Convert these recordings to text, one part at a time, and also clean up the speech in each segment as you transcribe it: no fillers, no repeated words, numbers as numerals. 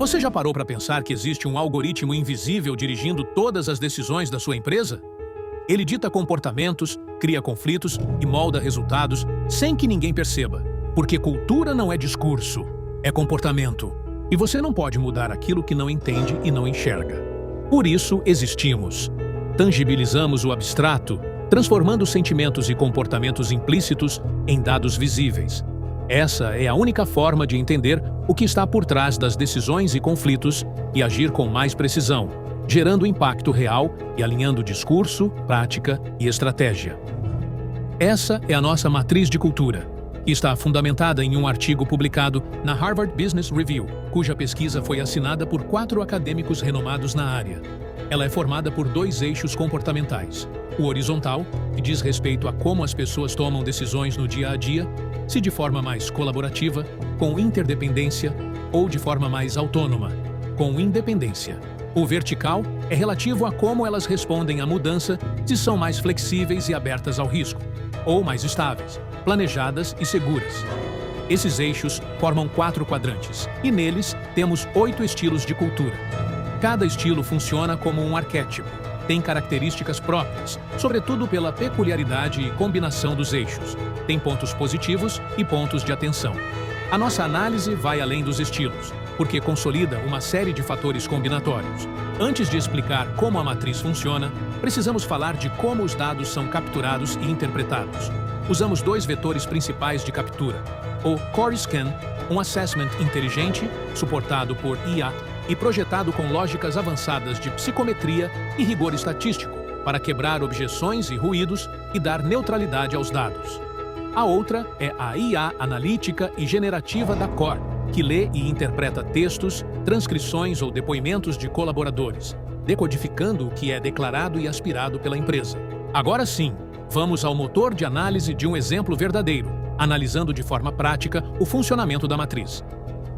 Você já parou para pensar que existe um algoritmo invisível dirigindo todas as decisões da sua empresa? Ele dita comportamentos, cria conflitos e molda resultados sem que ninguém perceba. Porque cultura não é discurso, é comportamento. E você não pode mudar aquilo que não entende e não enxerga. Por isso existimos. Tangibilizamos o abstrato, transformando sentimentos e comportamentos implícitos em dados visíveis. Essa é a única forma de entender o que está por trás das decisões e conflitos e agir com mais precisão, gerando impacto real e alinhando discurso, prática e estratégia. Essa é a nossa matriz de cultura, que está fundamentada em um artigo publicado na Harvard Business Review, cuja pesquisa foi assinada por 4 acadêmicos renomados na área. Ela é formada por 2 eixos comportamentais. O horizontal, que diz respeito a como as pessoas tomam decisões no dia a dia, se de forma mais colaborativa, com interdependência, ou de forma mais autônoma, com independência. O vertical é relativo a como elas respondem à mudança, se são mais flexíveis e abertas ao risco, ou mais estáveis, planejadas e seguras. Esses eixos formam 4 quadrantes, e neles temos 8 estilos de cultura. Cada estilo funciona como um arquétipo, tem características próprias, sobretudo pela peculiaridade e combinação dos eixos. Tem pontos positivos e pontos de atenção. A nossa análise vai além dos estilos, porque consolida uma série de fatores combinatórios. Antes de explicar como a matriz funciona, precisamos falar de como os dados são capturados e interpretados. Usamos 2 vetores principais de captura: o Core Scan, um assessment inteligente, suportado por IA, e projetado com lógicas avançadas de psicometria e rigor estatístico, para quebrar objeções e ruídos e dar neutralidade aos dados. A outra é a IA analítica e generativa da Core, que lê e interpreta textos, transcrições ou depoimentos de colaboradores, decodificando o que é declarado e aspirado pela empresa. Agora sim, vamos ao motor de análise de um exemplo verdadeiro, analisando de forma prática o funcionamento da matriz.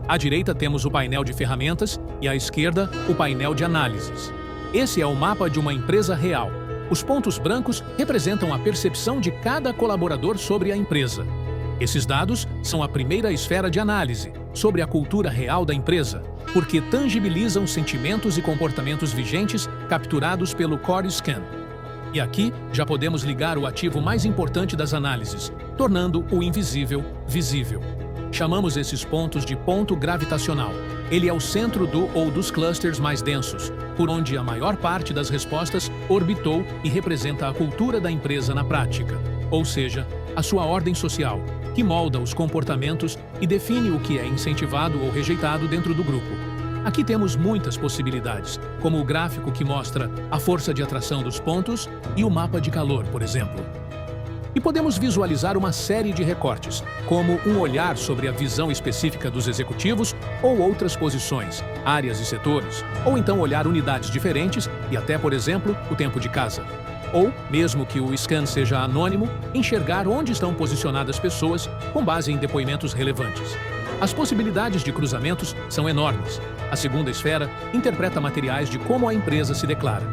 À direita temos o painel de ferramentas e à esquerda o painel de análises. Esse é o mapa de uma empresa real. Os pontos brancos representam a percepção de cada colaborador sobre a empresa. Esses dados são a primeira esfera de análise, sobre a cultura real da empresa, porque tangibilizam sentimentos e comportamentos vigentes capturados pelo Core Scan. E aqui já podemos ligar o ativo mais importante das análises, tornando o invisível visível. Chamamos esses pontos de ponto gravitacional. Ele é o centro do ou dos clusters mais densos, por onde a maior parte das respostas orbitou e representa a cultura da empresa na prática, ou seja, a sua ordem social, que molda os comportamentos e define o que é incentivado ou rejeitado dentro do grupo. Aqui temos muitas possibilidades, como o gráfico que mostra a força de atração dos pontos e o mapa de calor, por exemplo. E podemos visualizar uma série de recortes, como um olhar sobre a visão específica dos executivos ou outras posições, áreas e setores, ou então olhar unidades diferentes e até, por exemplo, o tempo de casa. Ou, mesmo que o scan seja anônimo, enxergar onde estão posicionadas pessoas com base em depoimentos relevantes. As possibilidades de cruzamentos são enormes. A segunda esfera interpreta materiais de como a empresa se declara.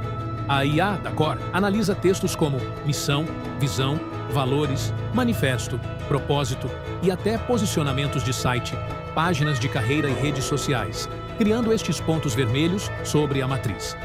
A IA da Core analisa textos como missão, visão, valores, manifesto, propósito e até posicionamentos de site, páginas de carreira e redes sociais, criando estes pontos vermelhos sobre a matriz.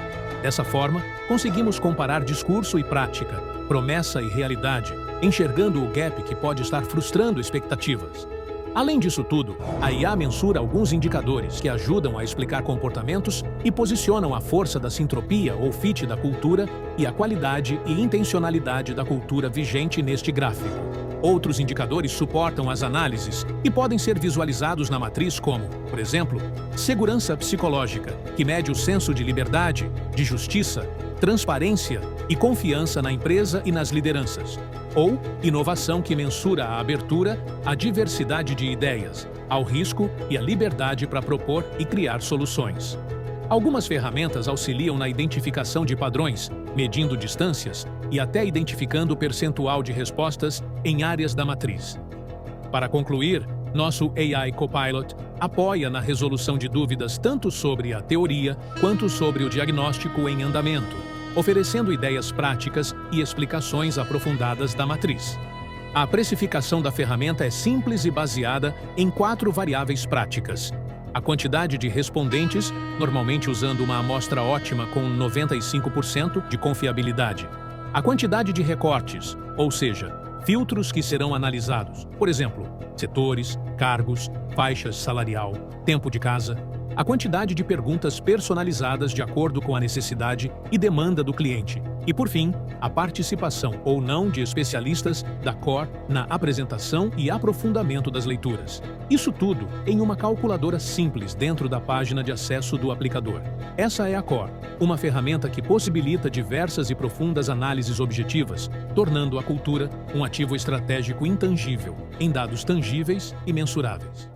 Dessa forma, conseguimos comparar discurso e prática, promessa e realidade, enxergando o gap que pode estar frustrando expectativas. Além disso tudo, a IA mensura alguns indicadores que ajudam a explicar comportamentos e posicionam a força da sintropia ou fit da cultura e a qualidade e intencionalidade da cultura vigente neste gráfico. Outros indicadores suportam as análises e podem ser visualizados na matriz como, por exemplo, segurança psicológica, que mede o senso de liberdade, de justiça, transparência e confiança na empresa e nas lideranças. Ou inovação, que mensura a abertura, a diversidade de ideias, ao risco e a liberdade para propor e criar soluções. Algumas ferramentas auxiliam na identificação de padrões, medindo distâncias e até identificando o percentual de respostas em áreas da matriz. Para concluir, nosso AI Copilot apoia na resolução de dúvidas tanto sobre a teoria quanto sobre o diagnóstico em andamento, oferecendo ideias práticas e explicações aprofundadas da matriz. A precificação da ferramenta é simples e baseada em 4 variáveis práticas: A quantidade de respondentes, normalmente usando uma amostra ótima com 95% de confiabilidade. A quantidade de recortes, ou seja, filtros que serão analisados, por exemplo, setores, cargos, faixas salarial, tempo de casa. A quantidade de perguntas personalizadas de acordo com a necessidade e demanda do cliente. E, por fim, a participação ou não de especialistas da Core na apresentação e aprofundamento das leituras. Isso tudo em uma calculadora simples dentro da página de acesso do aplicador. Essa é a Core, uma ferramenta que possibilita diversas e profundas análises objetivas, tornando a cultura um ativo estratégico intangível, em dados tangíveis e mensuráveis.